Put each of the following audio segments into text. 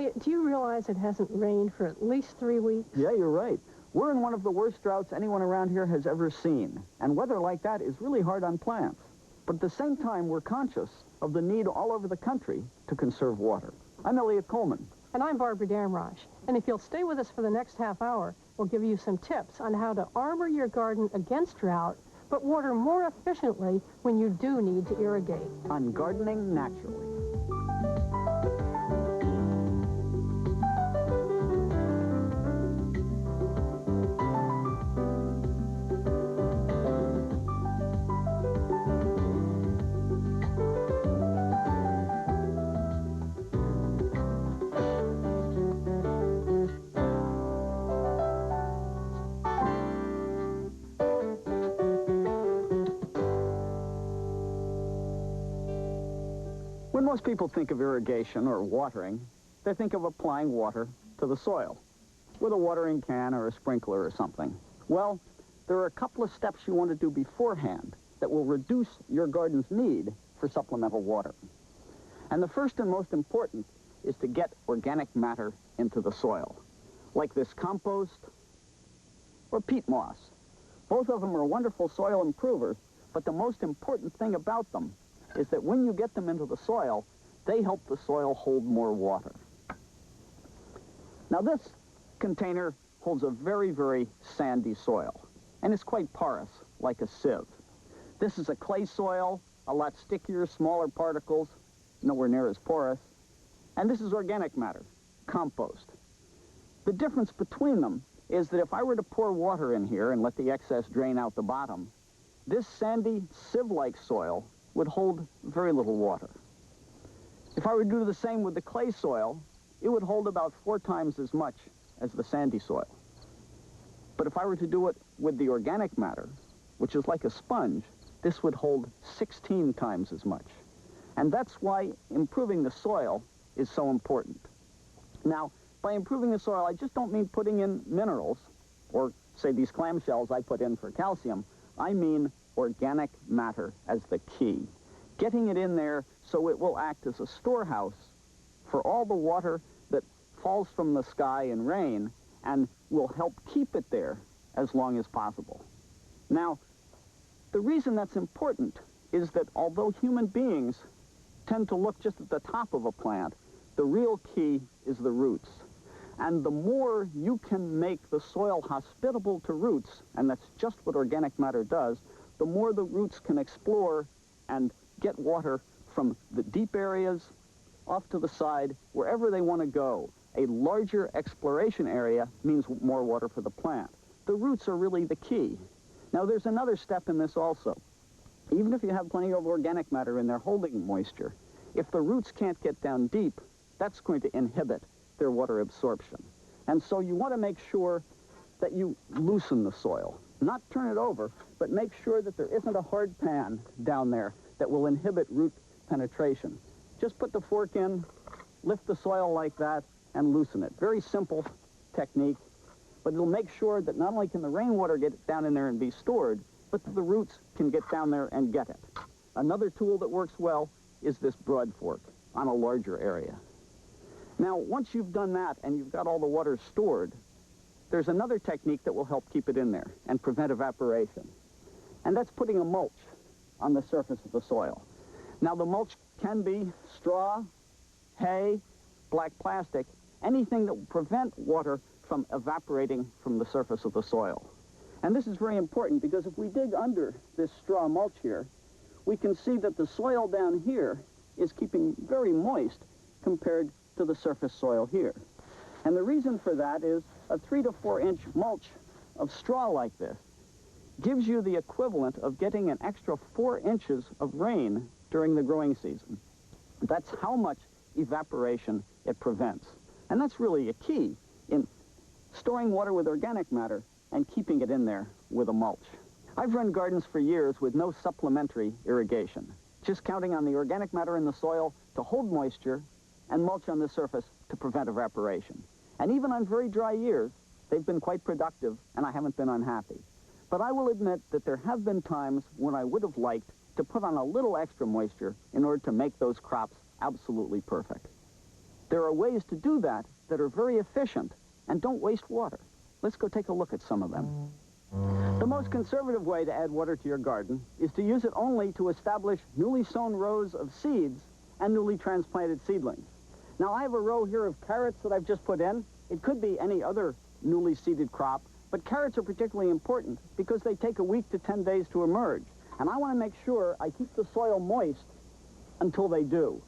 Elliot, do you realize it hasn't rained for at least 3 weeks? Yeah, you're right. We're in one of the worst droughts anyone around here has ever seen. And weather like that is really hard on plants. But at the same time, we're conscious of the need all over the country to conserve water. I'm Elliot Coleman. And I'm Barbara Damrosch. And if you'll stay with us for the next half hour, we'll give you some tips on how to armor your garden against drought, but water more efficiently when you do need to irrigate. On Gardening Naturally. When most people think of irrigation or watering, they think of applying water to the soil with a watering can or a sprinkler or something. Well, there are a couple of steps you want to do beforehand that will reduce your garden's need for supplemental water. And the first and most important is to get organic matter into the soil, like this compost or peat moss. Both of them are wonderful soil improvers, but the most important thing about them is that when you get them into the soil, they help the soil hold more water. Now this container holds a very, very sandy soil, and it's quite porous, like a sieve. This is a clay soil, a lot stickier, smaller particles, nowhere near as porous. And this is organic matter, compost. The difference between them is that if I were to pour water in here and let the excess drain out the bottom, this sandy, sieve-like soil would hold very little water. If I were to do the same with the clay soil, it would hold about 4 times as much as the sandy soil. But if I were to do it with the organic matter, which is like a sponge, this would hold 16 times as much. And that's why improving the soil is so important. Now, by improving the soil, I just don't mean putting in minerals, or say these clamshells I put in for calcium. I mean organic matter as the key. Getting it in there so it will act as a storehouse for all the water that falls from the sky in rain and will help keep it there as long as possible. Now, the reason that's important is that although human beings tend to look just at the top of a plant, the real key is the roots. And the more you can make the soil hospitable to roots, and that's just what organic matter does, the more the roots can explore and get water from the deep areas off to the side, wherever they want to go. A larger exploration area means more water for the plant. The roots are really the key. Now, there's another step in this also. Even if you have plenty of organic matter in there holding moisture, if the roots can't get down deep, that's going to inhibit their water absorption. And so you want to make sure that you loosen the soil. Not turn it over, but make sure that there isn't a hard pan down there that will inhibit root penetration. Just put the fork in, lift the soil like that, and loosen it. Very simple technique, but it'll make sure that not only can the rainwater get down in there and be stored, but that the roots can get down there and get it. Another tool that works well is this broad fork on a larger area. Now, once you've done that and you've got all the water stored, there's another technique that will help keep it in there and prevent evaporation. And that's putting a mulch on the surface of the soil. Now, the mulch can be straw, hay, black plastic, anything that will prevent water from evaporating from the surface of the soil. And this is very important because if we dig under this straw mulch here, we can see that the soil down here is keeping very moist compared to the surface soil here. And the reason for that is a 3 to 4 inch mulch of straw like this gives you the equivalent of getting an extra 4 inches of rain during the growing season. That's how much evaporation it prevents. And that's really a key in storing water with organic matter and keeping it in there with a mulch. I've run gardens for years with no supplementary irrigation, just counting on the organic matter in the soil to hold moisture and mulch on the surface to prevent evaporation. And even on very dry years, they've been quite productive, and I haven't been unhappy. But I will admit that there have been times when I would have liked to put on a little extra moisture in order to make those crops absolutely perfect. There there are ways to do that that are very efficient and don't waste water. Let's go take a look at some of them. The most conservative way to add water to your garden is to use it only to establish newly sown rows of seeds and newly transplanted seedlings. Now, I have a row here of carrots that I've just put in. It could be any other newly seeded crop, but carrots are particularly important because they take a week to 10 days to emerge. And I want to make sure I keep the soil moist until they do.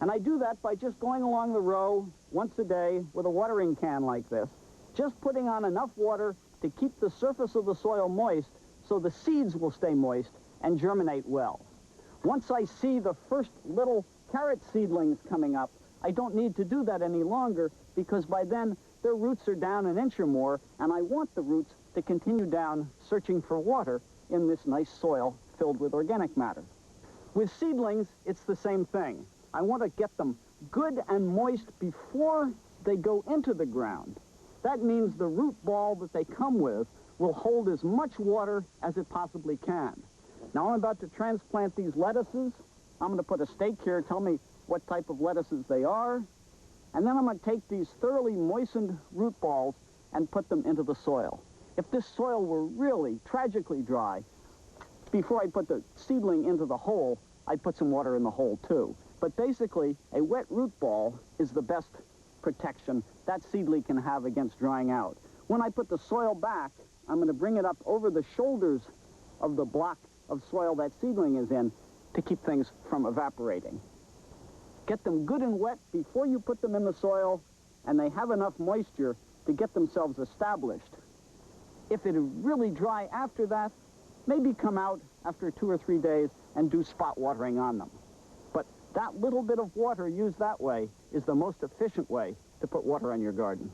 And I do that by just going along the row once a day with a watering can like this, just putting on enough water to keep the surface of the soil moist so the seeds will stay moist and germinate well. Once I see the first little carrot seedlings coming up, I don't need to do that any longer because by then their roots are down an inch or more, and I want the roots to continue down searching for water in this nice soil filled with organic matter. With seedlings, it's the same thing. I want to get them good and moist before they go into the ground. That means the root ball that they come with will hold as much water as it possibly can. Now I'm about to transplant these lettuces. I'm going to put a stake here, tell me what type of lettuces they are. And then I'm going to take these thoroughly moistened root balls and put them into the soil. If this soil were really tragically dry, before I put the seedling into the hole, I'd put some water in the hole too. But basically, a wet root ball is the best protection that seedling can have against drying out. When I put the soil back, I'm going to bring it up over the shoulders of the block of soil that seedling is in to keep things from evaporating. Get them good and wet before you put them in the soil, and they have enough moisture to get themselves established. If it is really dry after that, maybe come out after 2 or 3 days and do spot watering on them. But that little bit of water used that way is the most efficient way to put water on your garden.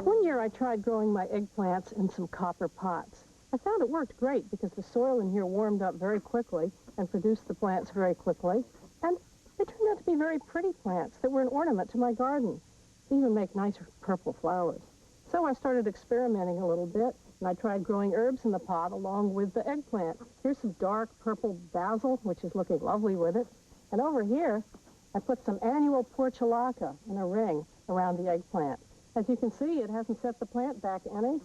One year I tried growing my eggplants in some copper pots. I found it worked great because the soil in here warmed up very quickly and produced the plants very quickly. And they turned out to be very pretty plants that were an ornament to my garden. They even make nice purple flowers. So I started experimenting a little bit, and I tried growing herbs in the pot along with the eggplant. Here's some dark purple basil, which is looking lovely with it. And over here, I put some annual portulaca in a ring around the eggplant. As you can see, it hasn't set the plant back any.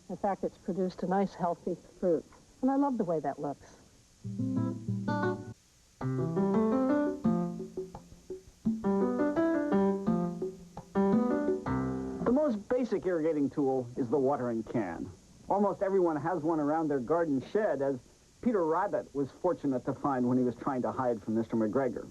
In fact, it's produced a nice, healthy fruit. And I love the way that looks. The most basic irrigating tool is the watering can. Almost everyone has one around their garden shed, as Peter Rabbit was fortunate to find when he was trying to hide from Mr. McGregor.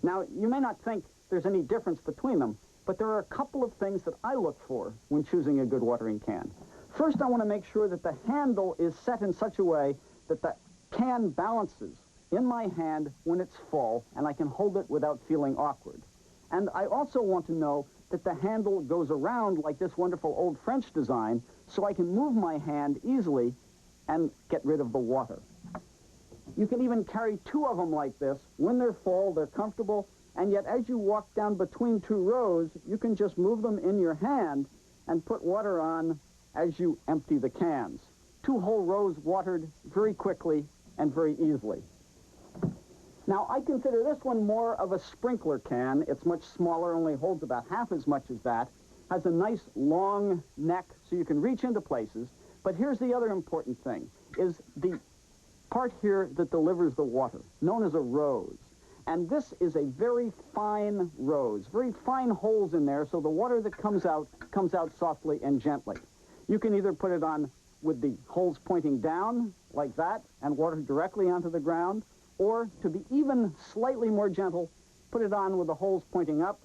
Now, you may not think there's any difference between them, but there are a couple of things that I look for when choosing a good watering can. First, I want to make sure that the handle is set in such a way that the can balances in my hand when it's full, and I can hold it without feeling awkward. And I also want to know that the handle goes around like this wonderful old French design, so I can move my hand easily and get rid of the water. You can even carry 2 of them like this. When they're full, they're comfortable, and yet as you walk down between 2 rows, you can just move them in your hand and put water on as you empty the cans. 2 whole rows watered very quickly and very easily. Now, I consider this one more of a sprinkler can. It's much smaller, only holds about half as much as that, has a nice long neck so you can reach into places. But here's the other important thing, is the part here that delivers the water, known as a rose. And this is a very fine rose, very fine holes in there, so the water that comes out softly and gently. You can either put it on with the holes pointing down, like that, and water directly onto the ground, or, to be even slightly more gentle, put it on with the holes pointing up,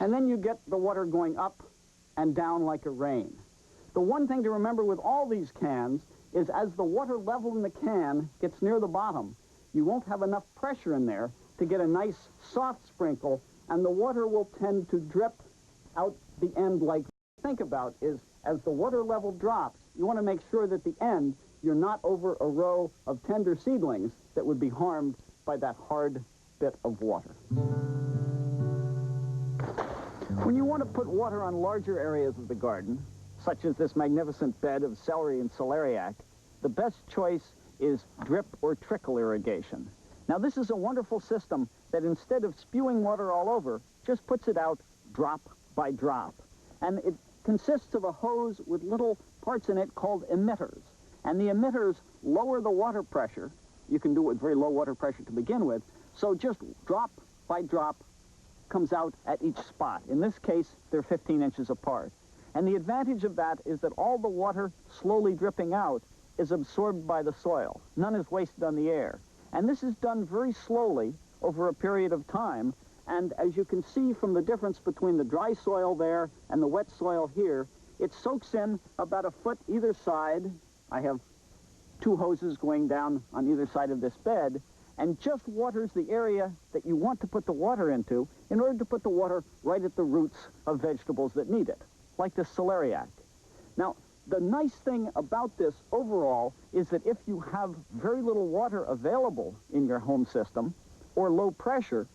and then you get the water going up and down like a rain. The one thing to remember with all these cans is as the water level in the can gets near the bottom, you won't have enough pressure in there to get a nice soft sprinkle, and the water will tend to drip out the end like think about is as the water level drops, you want to make sure that the end, you're not over a row of tender seedlings that would be harmed by that hard bit of water. When you want to put water on larger areas of the garden, such as this magnificent bed of celery and celeriac, the best choice is drip or trickle irrigation. Now, this is a wonderful system that instead of spewing water all over, just puts it out drop by drop. And it consists of a hose with little parts in it called emitters. And the emitters lower the water pressure. You can do it with very low water pressure to begin with. So just drop by drop comes out at each spot. In this case, they're 15 inches apart. And the advantage of that is that all the water slowly dripping out is absorbed by the soil. None is wasted on the air. And this is done very slowly over a period of time. And as you can see from the difference between the dry soil there and the wet soil here, it soaks in about a foot either side. I have 2 hoses going down on either side of this bed, and just waters the area that you want to put the water into in order to put the water right at the roots of vegetables that need it, like this celeriac. Now, the nice thing about this overall is that if you have very little water available in your home system or low pressure,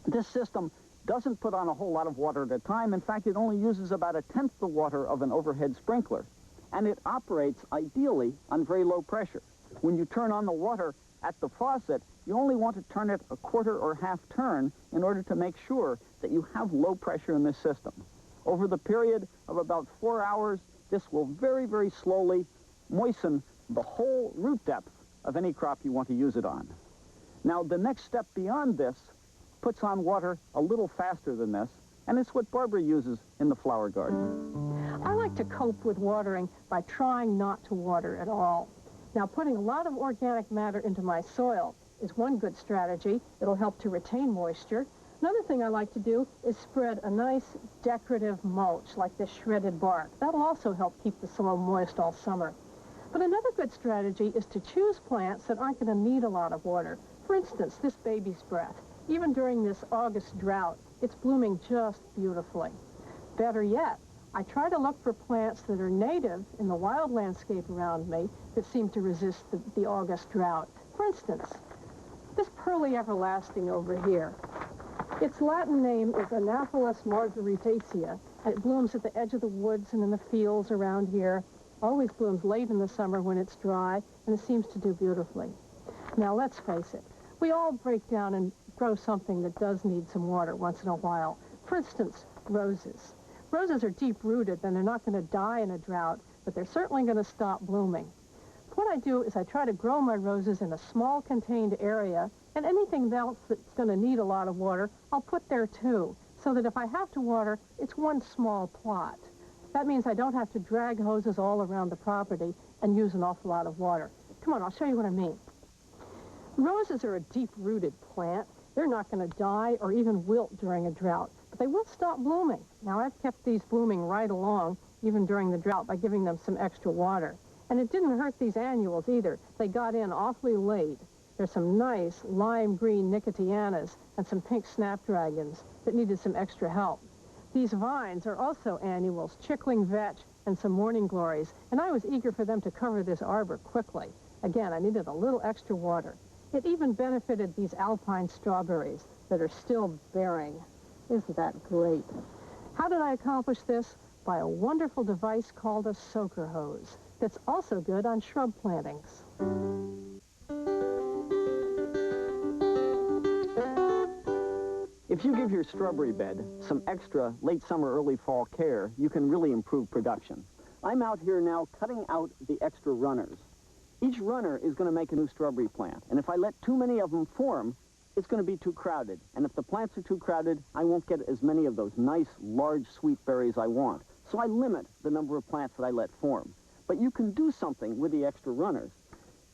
this system doesn't put on a whole lot of water at a time. In fact, it only uses about 1/10 the water of an overhead sprinkler. And it operates ideally on very low pressure. When you turn on the water at the faucet, you only want to turn it a quarter or half turn in order to make sure that you have low pressure in this system. Over the period of about 4 hours, this will very, very slowly moisten the whole root depth of any crop you want to use it on. Now, the next step beyond this puts on water a little faster than this, and it's what Barbara uses in the flower garden. I like to cope with watering by trying not to water at all. Now, putting a lot of organic matter into my soil is one good strategy. It'll help to retain moisture. Another thing I like to do is spread a nice decorative mulch like this shredded bark. That'll also help keep the soil moist all summer. But another good strategy is to choose plants that aren't going to need a lot of water. For instance, this baby's breath. Even during this August drought, it's blooming just beautifully. Better yet, I try to look for plants that are native in the wild landscape around me that seem to resist the August drought. For instance, this pearly everlasting over here. Its Latin name is Anaphyllus margaritacea, and it blooms at the edge of the woods and in the fields around here. Always blooms late in the summer when it's dry, and it seems to do beautifully. Now, let's face it, we all break down and grow something that does need some water once in a while. For instance, roses. Roses are deep-rooted, and they're not going to die in a drought, but they're certainly going to stop blooming. What I do is I try to grow my roses in a small contained area, and anything else that's going to need a lot of water, I'll put there too, so that if I have to water, it's one small plot. That means I don't have to drag hoses all around the property and use an awful lot of water. Come on, I'll show you what I mean. Roses are a deep-rooted plant. They're not going to die or even wilt during a drought, but they will stop blooming. Now, I've kept these blooming right along, even during the drought, by giving them some extra water. And it didn't hurt these annuals either. They got in awfully late. There's some nice lime green nicotianas and some pink snapdragons that needed some extra help. These vines are also annuals, chickling vetch and some morning glories, and I was eager for them to cover this arbor quickly. Again, I needed a little extra water. It even benefited these alpine strawberries that are still bearing. Isn't that great? How did I accomplish this? By a wonderful device called a soaker hose that's also good on shrub plantings. If you give your strawberry bed some extra late summer, early fall care, you can really improve production. I'm out here now cutting out the extra runners. Each runner is going to make a new strawberry plant, and if I let too many of them form, it's going to be too crowded. And if the plants are too crowded, I won't get as many of those nice, large, sweet berries I want. So I limit the number of plants that I let form. But you can do something with the extra runners.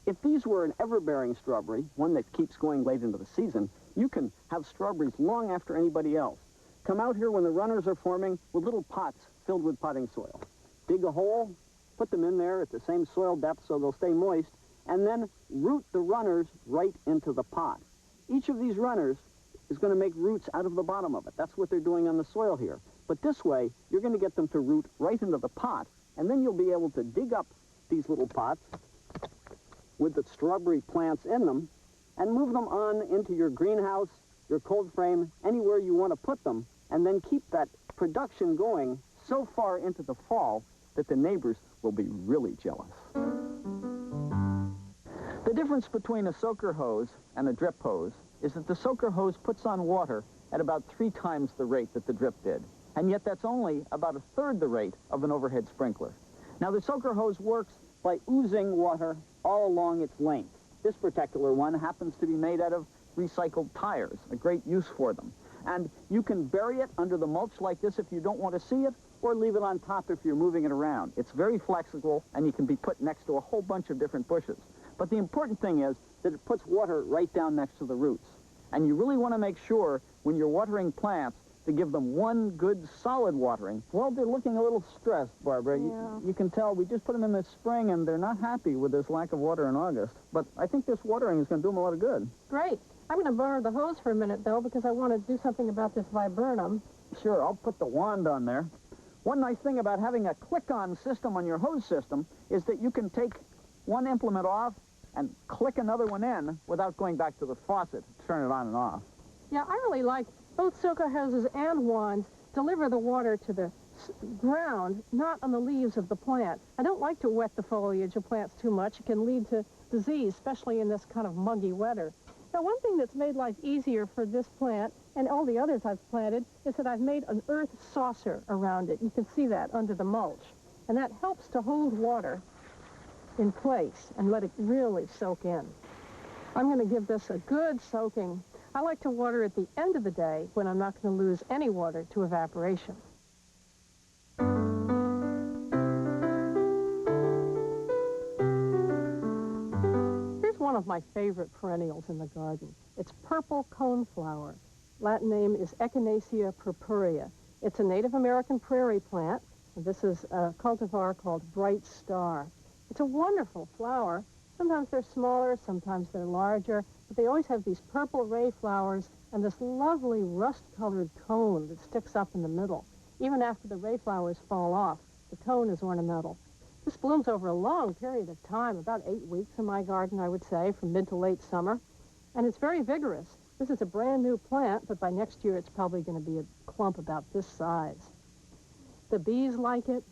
If these were an ever-bearing strawberry, one that keeps going late into the season, you can have strawberries long after anybody else. Come out here when the runners are forming with little pots filled with potting soil. Dig a hole, put them in there at the same soil depth so they'll stay moist, and then root the runners right into the pot. Each of these runners is going to make roots out of the bottom of it. That's what they're doing on the soil here. But this way, you're going to get them to root right into the pot, and then you'll be able to dig up these little pots with the strawberry plants in them and move them on into your greenhouse, your cold frame, anywhere you want to put them, and then keep that production going so far into the fall that the neighbors will be really jealous. The difference between a soaker hose and a drip hose is that the soaker hose puts on water at about 3 times the rate that the drip did. And yet that's only about 1/3 the rate of an overhead sprinkler. Now the soaker hose works by oozing water all along its length. This particular one happens to be made out of recycled tires, a great use for them. And you can bury it under the mulch like this if you don't want to see it, or leave it on top if you're moving it around. It's very flexible, and you can be put next to a whole bunch of different bushes. But the important thing is that it puts water right down next to the roots. And you really want to make sure when you're watering plants to give them one good solid watering. Well, they're looking a little stressed, Barbara. Yeah. You can tell we just put them in this spring, and they're not happy with this lack of water in August. But I think this watering is going to do them a lot of good. Great. I'm going to borrow the hose for a minute, though, because I want to do something about this viburnum. Sure, I'll put the wand on there. One nice thing about having a click-on system on your hose system is that you can take one implement off and click another one in without going back to the faucet to turn it on and off. Yeah, I really like both soaker hoses and wands deliver the water to the ground, not on the leaves of the plant. I don't like to wet the foliage of plants too much. It can lead to disease, especially in this kind of muggy weather. Now, one thing that's made life easier for this plant and all the others I've planted is that I've made an earth saucer around it. You can see that under the mulch. And that helps to hold water in place and let it really soak in. I'm going to give this a good soaking. I like to water at the end of the day when I'm not going to lose any water to evaporation. Here's one of my favorite perennials in the garden. It's purple coneflower. Latin name is Echinacea purpurea. It's a Native American prairie plant. This is a cultivar called Bright Star. It's a wonderful flower. Sometimes they're smaller, sometimes they're larger, but they always have these purple ray flowers and this lovely rust-colored cone that sticks up in the middle. Even after the ray flowers fall off, the cone is ornamental. This blooms over a long period of time, about 8 weeks in my garden, I would say, from mid to late summer, and it's very vigorous. This is a brand new plant, but by next year it's probably going to be a clump about this size. The bees like it,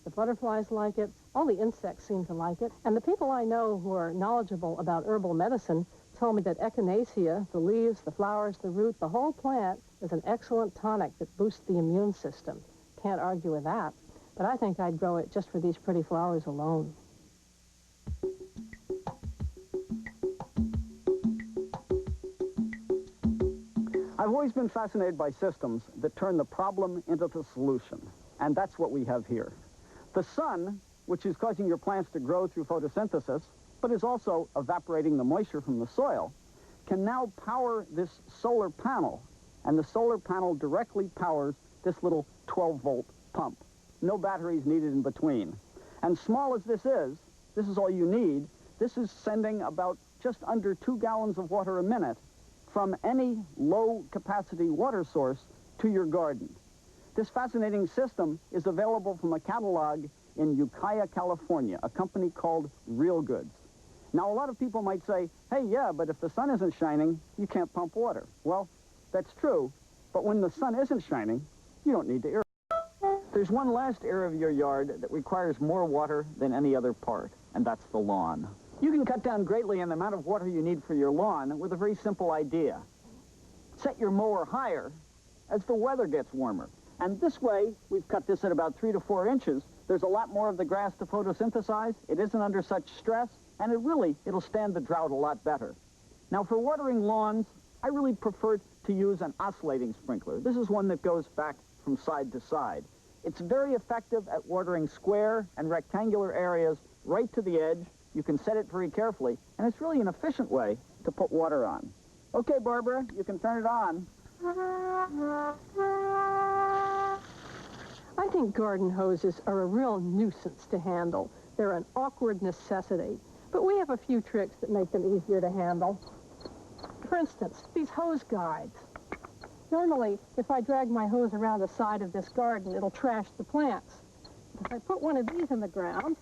the butterflies like it, all the insects seem to like it, and the people I know who are knowledgeable about herbal medicine tell me that echinacea, the leaves, the flowers, the root, the whole plant is an excellent tonic that boosts the immune system. Can't argue with that, but I think I'd grow it just for these pretty flowers alone. I've always been fascinated by systems that turn the problem into the solution, and that's what we have here. The sun, which is causing your plants to grow through photosynthesis, but is also evaporating the moisture from the soil, can now power this solar panel, and the solar panel directly powers this little 12-volt pump. No batteries needed in between. And small as this is all you need. This is sending about just under 2 gallons of water a minute from any low-capacity water source to your garden. This fascinating system is available from a catalog in Ukiah, California, a company called Real Goods. Now, a lot of people might say, hey, yeah, but if the sun isn't shining, you can't pump water. Well, that's true, but when the sun isn't shining, you don't need to irrigate. There's one last area of your yard that requires more water than any other part, and that's the lawn. You can cut down greatly on the amount of water you need for your lawn with a very simple idea. Set your mower higher as the weather gets warmer. And this way, we've cut this at about 3 to 4 inches. There's a lot more of the grass to photosynthesize. It isn't under such stress, and it'll stand the drought a lot better. Now, for watering lawns, I really prefer to use an oscillating sprinkler. This is one that goes back from side to side. It's very effective at watering square and rectangular areas right to the edge. You can set it very carefully, and it's really an efficient way to put water on. Okay, Barbara, you can turn it on. I think garden hoses are a real nuisance to handle. They're an awkward necessity, but we have a few tricks that make them easier to handle. For instance, these hose guides. Normally, if I drag my hose around the side of this garden, it'll trash the plants. If I put one of these in the ground,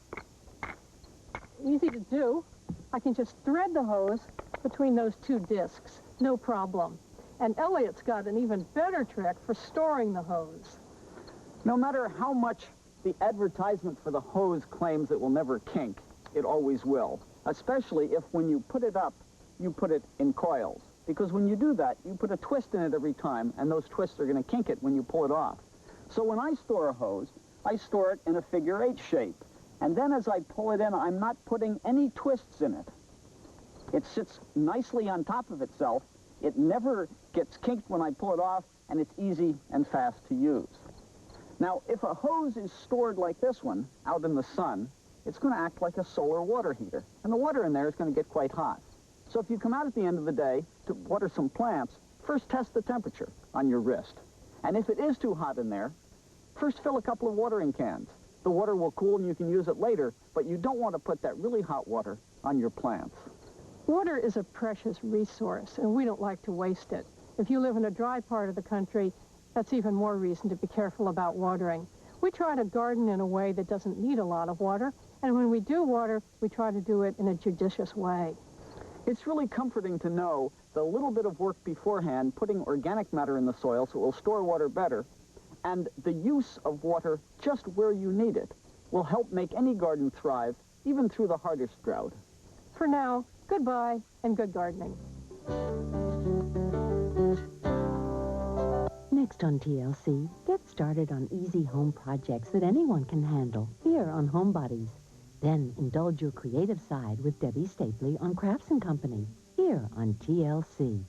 easy to do, I can just thread the hose between those 2 discs, no problem. And Elliot's got an even better trick for storing the hose. No matter how much the advertisement for the hose claims it will never kink, it always will. especially if when you put it up, you put it in coils. Because when you do that, you put a twist in it every time, and those twists are going to kink it when you pull it off. So when I store a hose, I store it in a figure-8 shape. And then as I pull it in, I'm not putting any twists in it. It sits nicely on top of itself. It never gets kinked when I pull it off, and it's easy and fast to use. Now, if a hose is stored like this one, out in the sun, it's going to act like a solar water heater. And the water in there is going to get quite hot. So if you come out at the end of the day to water some plants, first test the temperature on your wrist. And if it is too hot in there, first fill a couple of watering cans. The water will cool and you can use it later, but you don't want to put that really hot water on your plants. Water is a precious resource, and we don't like to waste it. If you live in a dry part of the country, that's even more reason to be careful about watering. We try to garden in a way that doesn't need a lot of water, and when we do water, we try to do it in a judicious way. It's really comforting to know the little bit of work beforehand, putting organic matter in the soil so it will store water better, and the use of water just where you need it will help make any garden thrive, even through the hardest drought. For now, goodbye and good gardening. Next on TLC, get started on easy home projects that anyone can handle here on Homebodies. Then indulge your creative side with Debbie Stapley on Crafts & Company here on TLC.